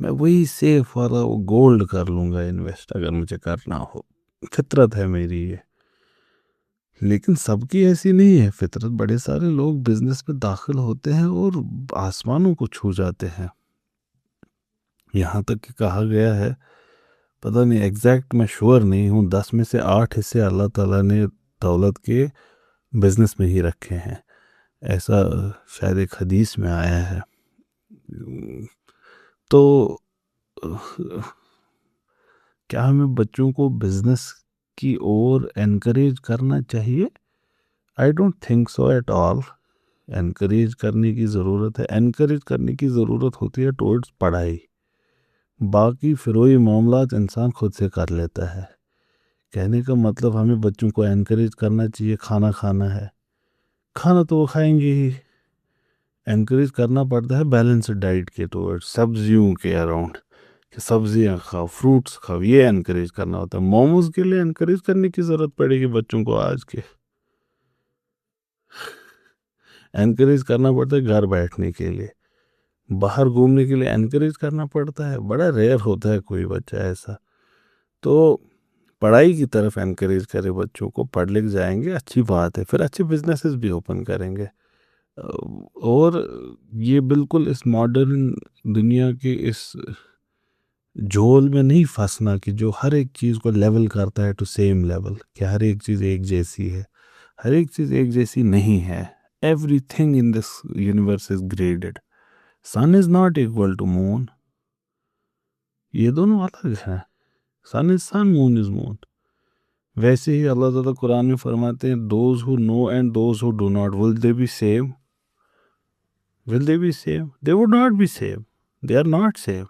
मैं वही सेफ वाला वो गोल्ड कर लूँगा इन्वेस्ट, अगर मुझे करना हो। फितरत है मेरी ये। लेकिन सबकी ऐसी नहीं है फितरत। बड़े सारे लोग बिजनेस में दाखिल होते हैं और आसमानों को छू जाते हैं। यहाँ तक कि कहा गया है, पता नहीं एग्जैक्ट, मैं श्योर नहीं हूँ, 10 में से 8 हिस्से अल्लाह ताला ने दौलत के बिजनेस में ही रखे हैं। ऐसा शायद एक हदीस में आया है। तो क्या हमें बच्चों को बिजनेस की ओर एनकरेज करना चाहिए? I don't think so at all. Encourage करने की ज़रूरत है, एनकरेज करने की ज़रूरत होती है टुवर्ड्स पढ़ाई। बाकी फिरोई मामलात इंसान खुद से कर लेता है। कहने का मतलब हमें बच्चों को एनकरेज करना चाहिए, खाना खाना है, खाना तो वो खाएंगे ही। एनकरेज करना पड़ता है बैलेंस्ड डाइट के टुवर्ड्स, सब्जियों के अराउंड, कि सब्जियां खाओ, फ्रूट्स खाओ, ये एनकरेज करना होता है। मोमोज के लिए एनकरेज करने की ज़रूरत पड़ेगी बच्चों को आज के? एनकरेज करना पड़ता है घर बैठने के लिए, बाहर घूमने के लिए एनकरेज करना पड़ता है। बड़ा रेयर होता है कोई बच्चा ऐसा। तो पढ़ाई की तरफ एनकरेज करे बच्चों को, पढ़ लिख जाएंगे अच्छी बात है, फिर अच्छे बिजनेसेस भी ओपन करेंगे। और ये बिल्कुल इस मॉडर्न दुनिया के इस झोल में नहीं फंसना कि जो हर एक चीज़ को लेवल करता है टू सेम लेवल, कि हर एक चीज़ एक जैसी है। हर एक चीज़ एक जैसी नहीं है। Everything in this universe is graded. Sun is not equal to moon. ये दोनों अलग हैं। Sun is sun, moon is moon. वैसे ही अल्लाह ताला कुरान में फरमाते हैं, those who know and those who do not, will they be same? Will they be same? They would not be same. They are not same.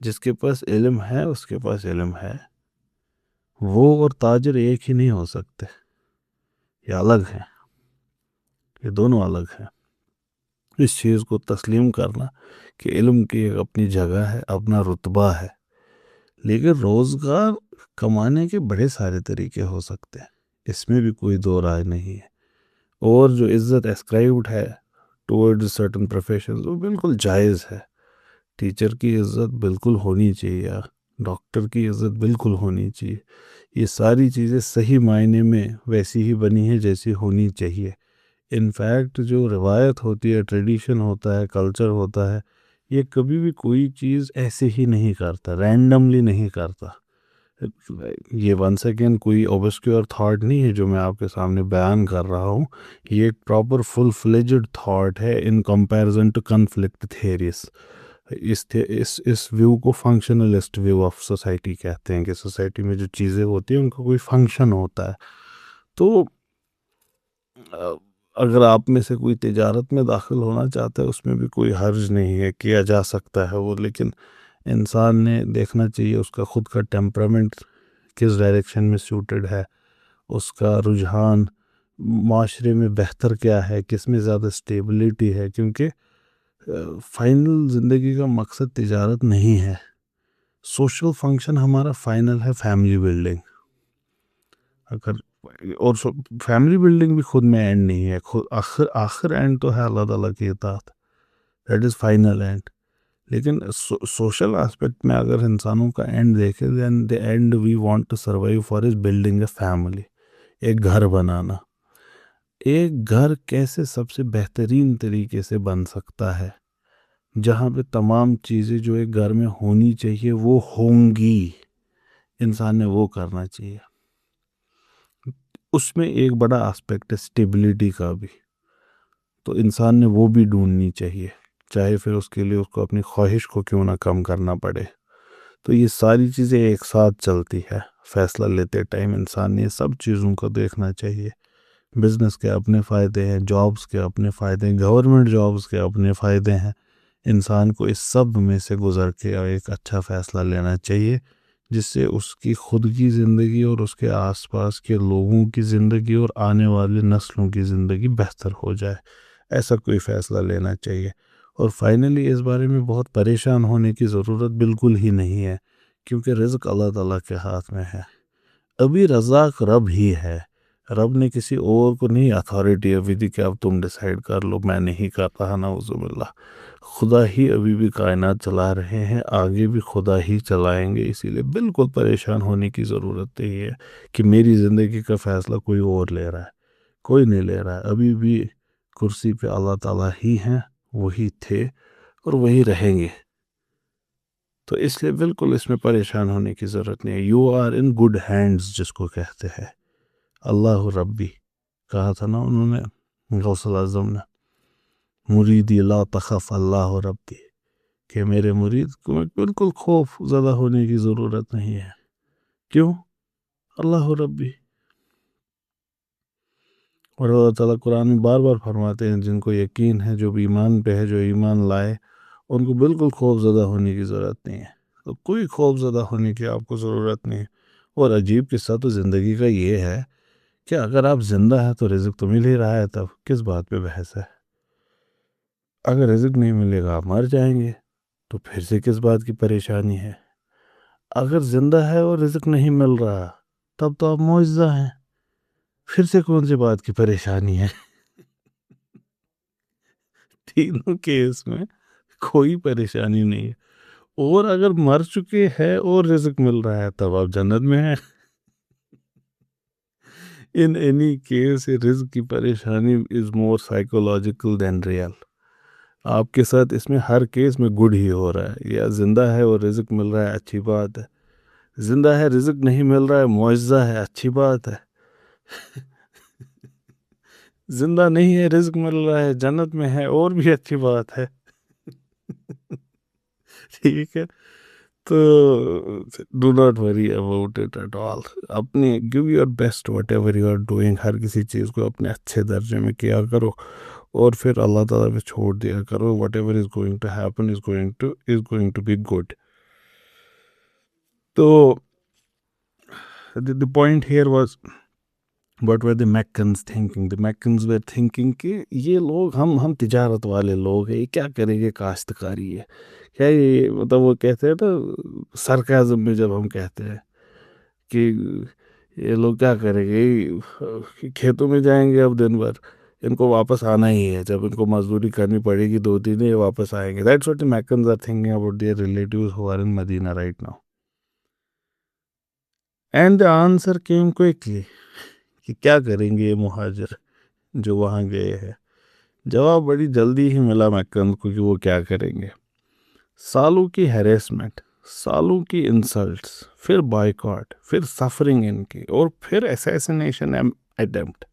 जिसके पास इल्म है उसके पास इल्म है। वो और ताजिर एक ही नहीं हो सकते। ये अलग है। ये दोनों अलग हैं। इस चीज़ को तस्लीम करना कि इल्म की एक अपनी जगह है, अपना रुतबा है, लेकिन रोज़गार कमाने के बड़े सारे तरीके हो सकते हैं, इसमें भी कोई दो राय नहीं है। और जो इज़्ज़त एस्क्राइब्ड है टुवर्ड्स सर्टन प्रोफेशंस, वो बिल्कुल जायज़ है। टीचर की इज़्ज़त बिल्कुल होनी चाहिए, डॉक्टर की इज़्ज़त बिल्कुल होनी चाहिए। ये सारी चीज़ें सही मायने में वैसी ही बनी है जैसी होनी चाहिए। इनफैक्ट जो रिवायत होती है, ट्रेडिशन होता है, कल्चर होता है, ये कभी भी कोई चीज़ ऐसे ही नहीं करता, रैंडमली नहीं करता। ये वंस अगेन कोई ऑब्स्क्योर थॉट नहीं है जो मैं आपके सामने बयान कर रहा हूँ। ये एक प्रॉपर फुल फ्लेज्ड थॉट है in comparison to conflict theories. इस व्यू को फंक्शनलिस्ट व्यू ऑफ सोसाइटी कहते हैं, कि सोसाइटी में जो चीज़ें होती हैं उनका कोई फंक्शन होता है। तो अ, अगर आप में से कोई तिजारत में दाखिल होना चाहता है, उसमें भी कोई हर्ज नहीं है, किया जा सकता है वो। लेकिन इंसान ने देखना चाहिए उसका खुद का टेम्परामेंट किस डायरेक्शन में सूटेड है, उसका रुझान माशरे में बेहतर क्या है, किस में ज़्यादा स्टेबिलिटी है। क्योंकि फाइनल ज़िंदगी का मकसद तिजारत नहीं है। सोशल फंक्शन हमारा फाइनल है फैमिली बिल्डिंग। अगर और फैमिली बिल्डिंग भी खुद में एंड नहीं है, खुद आखिर आखिर एंड तो है अल्लाह ताला की इताअत, दैट इज़ फाइनल एंड। लेकिन सोशल एस्पेक्ट में अगर इंसानों का एंड देखें, then the end we want to survive for is building a family, एक घर बनाना। एक घर कैसे सबसे बेहतरीन तरीके से बन सकता है, जहाँ पे तमाम चीज़ें जो एक घर में होनी चाहिए वो होंगी। इंसान ने वो करना चाहिए। उसमें एक बड़ा एस्पेक्ट है स्टेबिलिटी का भी, तो इंसान ने वो भी ढूंढनी चाहिए, चाहे फिर उसके लिए उसको अपनी ख्वाहिश को क्यों ना कम करना पड़े। तो ये सारी चीज़ें एक साथ चलती है। फैसला लेते टाइम इंसान ने सब चीज़ों को देखना चाहिए। बिज़नेस के अपने फ़ायदे हैं, जॉब्स के अपने फ़ायदे हैं, गवर्नमेंट जॉब्स के अपने फ़ायदे हैं। इंसान को इस सब में से गुज़र के एक अच्छा फ़ैसला लेना चाहिए, जिससे उसकी खुद की ज़िंदगी और उसके आसपास के लोगों की ज़िंदगी और आने वाले नस्लों की ज़िंदगी बेहतर हो जाए। ऐसा कोई फ़ैसला लेना चाहिए। और फाइनली इस बारे में बहुत परेशान होने की ज़रूरत बिल्कुल ही नहीं है, क्योंकि रिज़्क अल्लाह ताला के हाथ में है। अभी रज़ाक रब ही है। रब ने किसी और को नहीं अथॉरिटी अभी दी कि अब तुम डिसाइड कर लो, मैं नहीं कर रहा ना, उज़ुबिल्लाह। खुदा ही अभी भी कायनात चला रहे हैं, आगे भी खुदा ही चलाएंगे। इसीलिए बिल्कुल परेशान होने की ज़रूरत नहीं है कि मेरी ज़िंदगी का फ़ैसला कोई और ले रहा है। कोई नहीं ले रहा है। अभी भी कुर्सी पे अल्लाह ताला ही हैं, वही थे और वही रहेंगे। तो इसलिए बिल्कुल इसमें परेशान होने की ज़रूरत नहीं है। You are in good hands जिसको कहते हैं। अल्लाह रब्बी कहा था ना उन्होंने, गौसल आज़म ने, मुरीदी ला तखफ अल्लाह रब्बी, कि मेरे मुरीद को बिल्कुल खौफ ज़्यादा होने की ज़रूरत नहीं है। क्यों? अल्लाह रब्बी। और अल्लाह ताला कुरान में बार बार फरमाते हैं, जिनको यकीन है, जो भी ईमान पे है, जो ईमान लाए, उनको बिल्कुल खौफ ज़्यादा होने की ज़रूरत नहीं है। तो कोई खौफ ज़्यादा होने की आपको ज़रूरत नहीं है। और अजीब किस्सा तो ज़िंदगी का ये है कि अगर आप ज़िंदा हैं तो रिज़्क तो मिल ही रहा है, तब किस बात पे बहस है। अगर रिज़्क नहीं मिलेगा आप मर जाएंगे, तो फिर से किस बात की परेशानी है। अगर ज़िंदा है और रिज़्क नहीं मिल रहा, तब तो आप मुअज़्ज़ा हैं, फिर से कौन सी बात की परेशानी है। तीनों केस में कोई परेशानी नहीं है। और अगर मर चुके हैं और रिज़्क मिल रहा है, तब आप जन्नत में हैं। इन एनी केस रिज़्क की परेशानी is more psychological than real. आपके साथ इसमें हर केस में गुड ही हो रहा है। या ज़िंदा है और रिज़्क मिल रहा है, अच्छी बात है। ज़िंदा है, रिज़्क नहीं मिल रहा है, मुअज़्ज़ा है, अच्छी बात है। ज़िंदा नहीं है, रिज़्क मिल रहा है, जन्नत में है, और भी अच्छी बात है। ठीक है। तो do not worry about it at all. अपनी give your best whatever you are doing. हर किसी चीज़ को अपने अच्छे दर्जे में किया करो और फिर अल्लाह ताला पे छोड़ दिया करो। Whatever is going to happen is going to be good. तो the point here was, what were the Meccans thinking? The Meccans were thinking कि ये लोग, हम तिजारत वाले लोग हैं, ये क्या करेंगे, काश्तकारी है क्या ये, मतलब वो कहते हैं ना सरकाज़म में, जब हम कहते हैं कि ये लोग क्या करेंगे, खेतों में जाएंगे अब दिन भर, इनको वापस आना ही है, जब इनको मजदूरी करनी पड़ेगी 2 दिन ये वापस आएंगे। That's what the Meccans are thinking about their relatives who are in Medina right now. And the answer came quickly कि क्या करेंगे ये मुहाजिर जो वहाँ गए हैं। जवाब बड़ी जल्दी ही मिला मैकन को कि वो क्या करेंगे। सालों की हैरेसमेंट, सालों की इंसल्ट्स, फिर बायकॉट, फिर सफरिंग इनकी, और फिर असैसिनेशन अटेम्प्ट,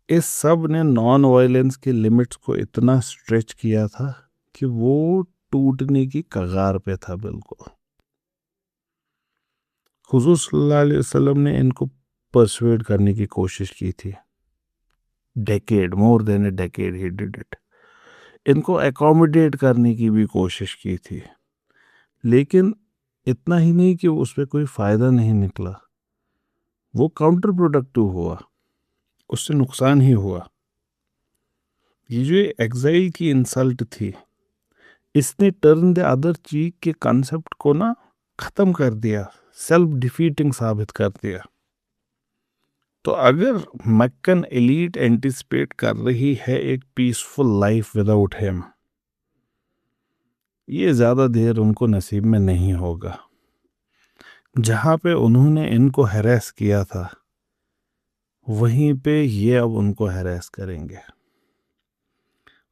इस सब ने नॉन वायलेंस की लिमिट्स को इतना स्ट्रेच किया था कि वो टूटने की कगार पे था बिल्कुल। हुजूर सल्लल्लाहु अलैहि वसल्लम ने इनको परसुएड करने की कोशिश की थी। Decade, more than A decade he did it. इनको एकोमोडेट करने की भी कोशिश की थी, लेकिन इतना ही नहीं कि उस पर कोई फ़ायदा नहीं निकला, वो काउंटर प्रोडक्टिव हुआ, उससे नुकसान ही हुआ। ये जो एग्जाइल की इंसल्ट थी, इसने टर्न द अदर चीक के कॉन्सेप्ट को ना ख़त्म कर दिया, सेल्फ डिफीटिंग साबित कर दिया। तो अगर मक्कन एलीट एंटिसिपेट कर रही है एक पीसफुल लाइफ विदाउट हिम, ये ज़्यादा देर उनको नसीब में नहीं होगा। जहाँ पे उन्होंने इनको हैरेस किया था, वहीं पे ये अब उनको हैरेस करेंगे।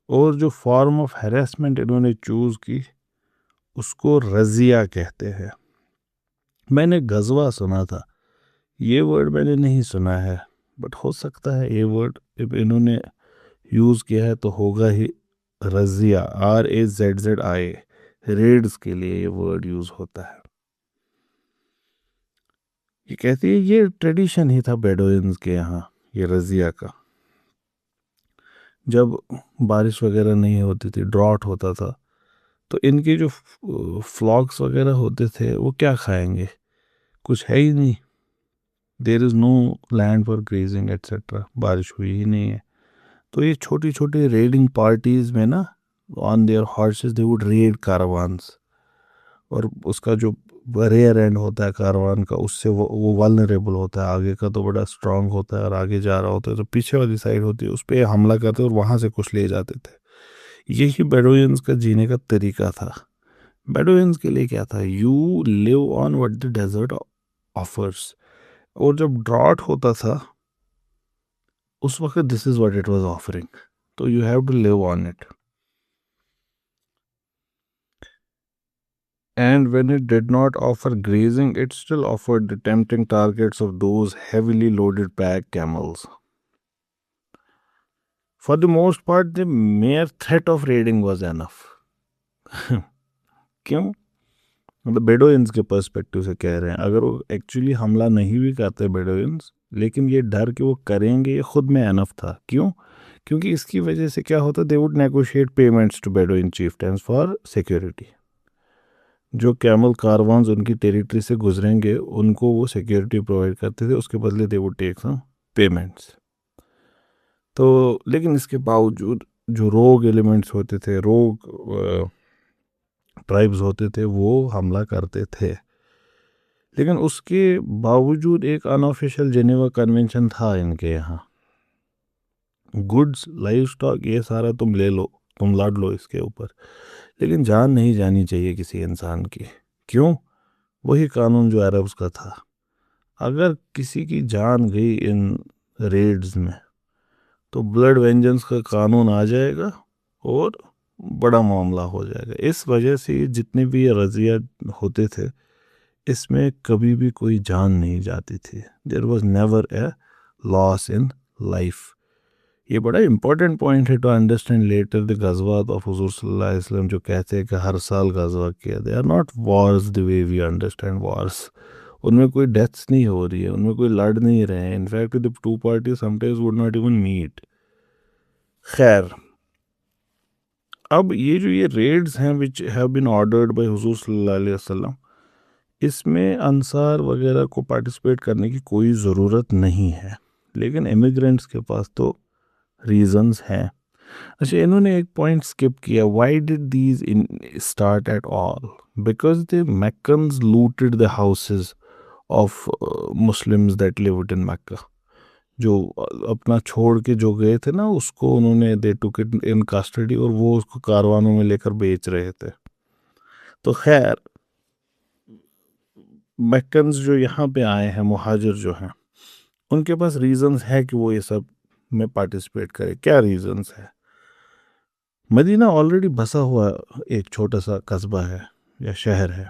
और जो फॉर्म ऑफ हैरेसमेंट इन्होंने चूज़ की, उसको रज़िया कहते हैं। मैंने गज़वा सुना था, ये वर्ड मैंने नहीं सुना है, बट हो सकता है ये वर्ड इन्होंने यूज़ किया है तो होगा ही रज़िया। RAZZI, रेड्स के लिए ये वर्ड यूज़ होता है। ये कहती है ये ट्रेडिशन ही था बेडोइन्स के यहाँ, ये रज़िया का। जब बारिश वगैरह नहीं होती थी, ड्रॉट होता था, तो इनके जो फ्लॉक्स वगैरह होते थे वो क्या खाएंगे, कुछ है ही नहीं। There is no land for grazing etcetera, बारिश हुई ही नहीं है। तो ये छोटी छोटी रेडिंग पार्टीज में ना, on their horses they would raid caravans, और उसका जो रेयर एंड होता है कारवान का, उससे वो वल्नरेबल होता है, आगे का तो बड़ा स्ट्रांग होता है और आगे जा रहा होता है, तो पीछे वाली साइड होती है उस पर हमला करते और वहाँ से कुछ ले जाते थे। यही बेडुइन्स का जीने का तरीका था। बेडुइन्स के लिए क्या था, you live on what the desert offers. और जब ड्रॉट होता था उस वक्त this is what it was offering, तो you have to live on it. And when it did not offer grazing, it still offered the tempting targets of those heavily loaded pack camels. For the most part, the mere threat of raiding was enough. क्यों? मतलब बेडोइंस के perspective से कह रहे हैं, अगर वो actually हमला नहीं भी करते बेडोइंस, लेकिन ये डर कि वो करेंगे ये खुद में एनफ था। क्यों? क्योंकि इसकी वजह से क्या होता, they would negotiate payments to Bedouin chieftains for security. जो कैमल कारवान्स उनकी टेरिटरी से गुजरेंगे उनको वो सिक्योरिटी प्रोवाइड करते थे, उसके बदले they would take some payments. तो लेकिन इसके बावजूद जो रोग एलिमेंट्स होते थे, रोग ट्राइब्स होते थे, वो हमला करते थे। लेकिन उसके बावजूद एक अनऑफिशियल जेनेवा कन्वेंशन था इनके यहाँ। गुड्स, लाइव स्टॉक, ये सारा तुम ले लो, तुम लड़ लो इसके ऊपर, लेकिन जान नहीं जानी चाहिए किसी इंसान की। क्यों? वही कानून जो अरब्स का था। अगर किसी की जान गई इन रेड्स में तो ब्लड वेंजेंस का कानून आ जाएगा और बड़ा मामला हो जाएगा। इस वजह से जितने भी ये रज़िया होते थे इसमें कभी भी कोई जान नहीं जाती थी। There was never a loss in life. ये बड़ा इंपॉर्टेंट पॉइंट है टू अंडरस्टैंड लेटर द गज़वात ऑफ हुज़ूर सल्लल्लाहु अलैहि वसल्लम, जो कहते हैं कि हर साल गज़वा किया। They are not wars the way we understand wars. उनमें कोई डेथ्स नहीं हो रही है, उनमें कोई लड़ नहीं रहे हैं। In fact the two parties sometimes would not even meet. खैर, अब ये रेड्स हैं which have been ordered by हुजूर सल्लल्लाहु अलैहि वसल्लम, इसमें अंसार वगैरह को पार्टिसिपेट करने की कोई ज़रूरत नहीं है, लेकिन इमिग्रेंट्स के पास तो रीजंस हैं। अच्छा, इन्होंने एक पॉइंट स्किप किया, why did these in start at all? Because the Meccans looted the houses of Muslims that lived in Mecca. जो अपना छोड़ के जो गए थे ना, उसको उन्होंने दे टुक इट इन कस्टडी और वो उसको कारवानों में लेकर बेच रहे थे। तो खैर, मैकन्स जो यहाँ पे आए हैं, मुहाजिर जो हैं, उनके पास रीजंस है कि वो ये सब में पार्टिसिपेट करे। क्या रीजंस है? मदीना ऑलरेडी बसा हुआ एक छोटा सा कस्बा है या शहर है।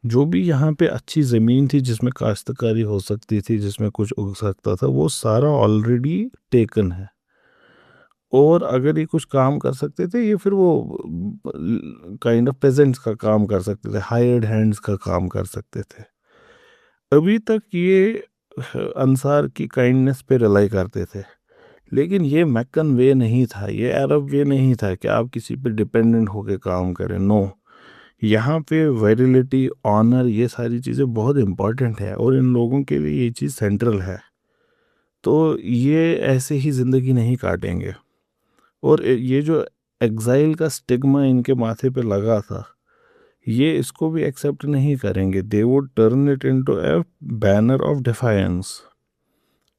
जो भी यहाँ पे अच्छी ज़मीन थी जिसमें काश्तकारी हो सकती थी, जिसमें कुछ उग सकता था, वो सारा ऑलरेडी टेकन है। और अगर ये कुछ काम कर सकते थे, ये फिर वो काइंड ऑफ पेजेंट्स का काम कर सकते थे, हायर्ड हैंड्स का काम कर सकते थे। अभी तक ये अंसार की काइंडनेस पे रिलाई करते थे, लेकिन ये मैकन वे नहीं था, ये अरब वे नहीं था कि आप किसी पे डिपेंडेंट होके काम करें। नो, यहाँ पे वायरलिटी, ऑनर, ये सारी चीज़ें बहुत इम्पॉर्टेंट है और इन लोगों के लिए ये चीज़ सेंट्रल है। तो ये ऐसे ही ज़िंदगी नहीं काटेंगे। और ये जो एग्जाइल का स्टिग्मा इनके माथे पे लगा था, ये इसको भी एक्सेप्ट नहीं करेंगे। They would turn it into a banner of defiance.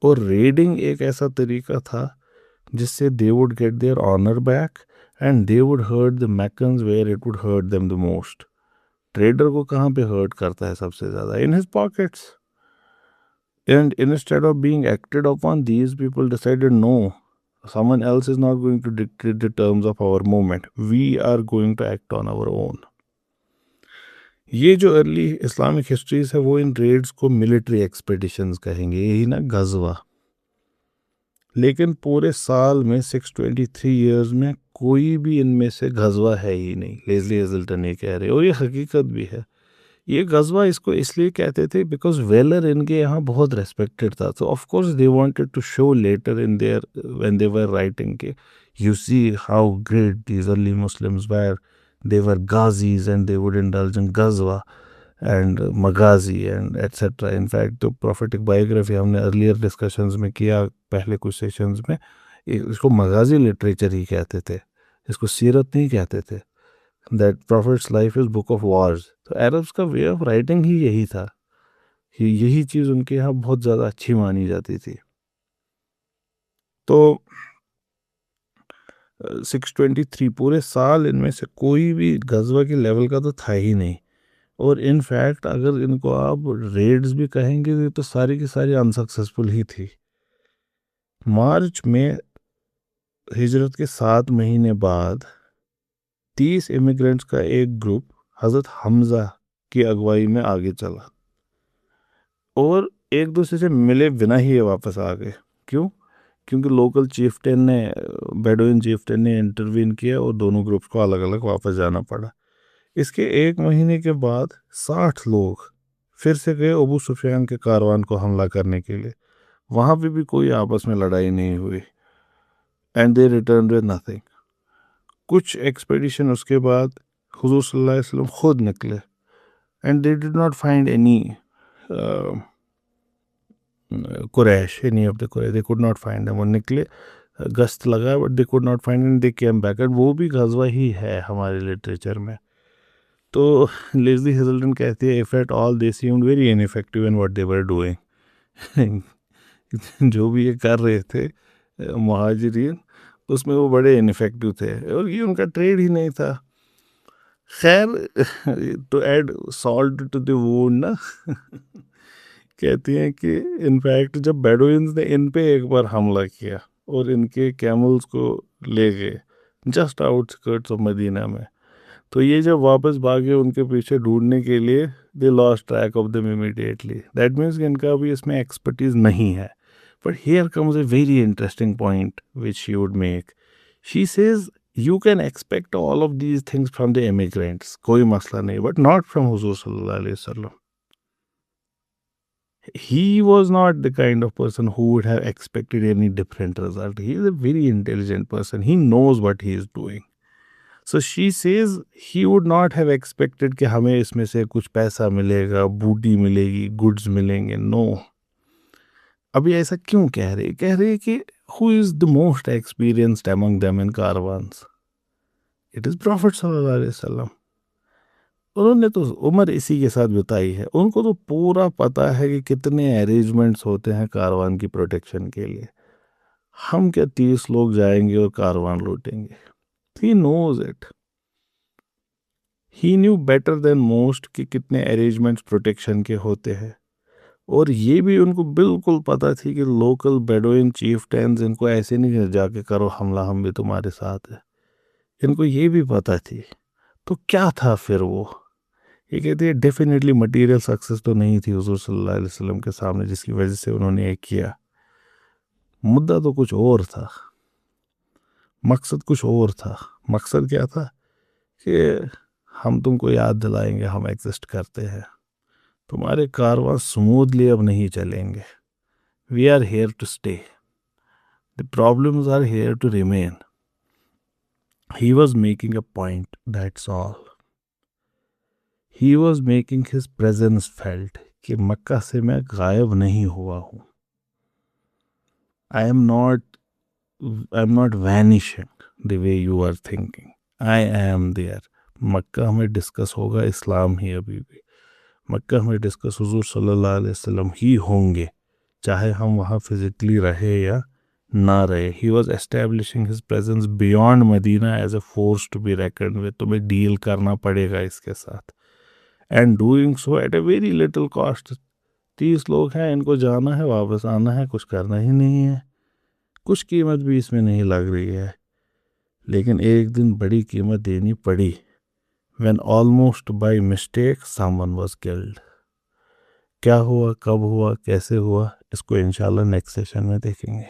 और रेडिंग एक ऐसा तरीका था जिससे they would get their honour back and they would hurt the Meccans where it would hurt them the most. Trader को कहाँ पे हर्ट करता है सबसे ज़्यादा? In his pockets. And instead of being acted upon, these people decided, no, someone else is not going to dictate the terms of our movement. We are going to act on our own. ये जो early Islamic histories है वो इन Reds को military expeditions कहेंगे, यही ना गजवा। लेकिन पूरे साल में 623 ईयर्स में कोई भी इनमें से गजवा है ही नहीं। लेज़ली हेज़ल्टन ये कह रहे, और ये हकीकत भी है। ये गजवा इसको इसलिए कहते थे बिकॉज वेलर इनके यहाँ बहुत रेस्पेक्टेड था। तो of course they wanted to show later in their when they were writing के you see how great these early Muslims were, they were गाजीज and they would indulge in गजवा and मगाजी and etcetera. In fact तो prophetic biography हमने earlier discussions में किया, पहले कुछ सेशंस में, इसको मगाजी लिटरेचर ही कहते थे, इसको सीरत नहीं कहते थे। That profits life is book of Wars. तो अरब्स का वे ऑफ राइटिंग ही यही था, यही चीज़ उनके यहाँ बहुत ज़्यादा अच्छी मानी जाती थी। तो 623 पूरे साल इनमें से कोई भी गजवा के लेवल का तो था ही नहीं। और इनफैक्ट अगर इनको आप रेड्स भी कहेंगे तो सारी की सारी अनसक्सेसफुल ही थी। मार्च में हिजरत के 7 महीने बाद 30 इमिग्रेंट्स का एक ग्रुप हज़रत हमजा की अगुवाई में आगे चला और एक दूसरे से मिले बिना ही ये वापस आ गए। क्यों? क्योंकि लोकल चीफ्टेन ने, बेडोइन चीफ्टेन ने इंटरवीन किया और दोनों ग्रुप्स को अलग अलग वापस जाना पड़ा। इसके 1 महीने के बाद 60 लोग फिर से गए अबू सुफियान के कारवान को हमला करने के लिए। वहाँ भी कोई आपस में लड़ाई नहीं हुई। And they return with nothing. कुछ एक्सपेडिशन उसके बाद हुजूर सल्लल्लाहु अलैहि वसल्लम खुद निकले and they did not find any Quraysh, any of the Quraysh, they could not find them. वो निकले, गश्त लगा, but they could not find and they came back. And वो भी गजवा ही है हमारे लिटरेचर में। तो लेज़ली हेजल्टन कहती है, if at all they seemed very ineffective in what they were doing. जो भी ये कर रहे थे मुहाजिरीन, उसमें वो बड़े इनफेक्टिव थे और ये उनका ट्रेड ही नहीं था। खैर, to add salt to the wound ना, कहती हैं कि इनफैक्ट जब बेडोइंस ने इन पे एक बार हमला किया और इनके कैमल्स को ले गए जस्ट आउटस्कर्ट्स ऑफ मदीना में, तो ये जब वापस भागे उनके पीछे ढूंढने के लिए, they lost track of them immediately. That means कि इनका भी इसमें एक्सपर्टीज नहीं है। But here comes a very interesting point which she would make. She says you can expect all of these things from the immigrants, कोई मसला नहीं, but not from हुजूर सल्लल्लाहु अलैहि वसल्लम। He was not the kind of person who would have expected any different result. He is a very intelligent person. He knows what he is doing. So she says he would not have expected कि हमें इसमें से कुछ पैसा मिलेगा, बूटी मिलेगी, goods मिलेंगे। नो। अभी ऐसा क्यों कह रहे? कह रहे कि who is the most experienced among them in caravans? It is Prophet सल्लल्लाहु अलैहि वसल्लम। उन्होंने तो उम्र इसी के साथ बिताई है, उनको तो पूरा पता है कि कितने अरेंजमेंट्स होते हैं कारवान की प्रोटेक्शन के लिए। हम क्या 30 लोग जाएंगे और कारवान लूटेंगे? He knows it. He knew better than most कि कितने अरेंजमेंट्स प्रोटेक्शन के होते हैं। और ये भी उनको बिल्कुल पता थी कि लोकल बेडोइन चीफ्टेन्स इनको ऐसे नहीं जाके करो हमला, हम भी तुम्हारे साथ है। इनको ये भी पता थी। तो क्या था फिर वो? ये कहते हैं डेफिनेटली मटेरियल सक्सेस तो नहीं थी हुजूर सल्लल्लाहु अलैहि वसल्लम के सामने जिसकी वजह से उन्होंने ये किया। मुद्दा तो कुछ और था, मकसद कुछ और था। मकसद क्या था? कि हम तुमको याद दिलाएंगे हम एग्जिस्ट करते हैं, तुम्हारे कारवां स्मूथली अब नहीं चलेंगे। We are here to stay, the problems are here to remain. He was making a point, that's all. He was making his presence felt कि मक्का से मैं गायब नहीं हुआ हूँ। I am not vanishing the way you are thinking, I am there. मक्का में डिस्कस होगा इस्लाम ही, अभी भी मक्का में डिस्कस हुजूर सल्लल्लाहु अलैहि वसल्लम ही होंगे, चाहे हम वहाँ फिजिकली रहे या ना रहे। He was establishing his presence beyond Medina as a force to be reckoned with. तुम्हें डील करना पड़ेगा इसके साथ, and doing so at a very little cost. 30 लोग हैं, इनको जाना है, वापस आना है, कुछ करना ही नहीं है, कुछ कीमत भी इसमें नहीं लग रही है। लेकिन एक दिन बड़ी कीमत देनी पड़ी, when almost by mistake someone was killed। क्या हुआ, कब हुआ, कैसे हुआ, इसको इंशाल्लाह नेक्स्ट सेशन में देखेंगे।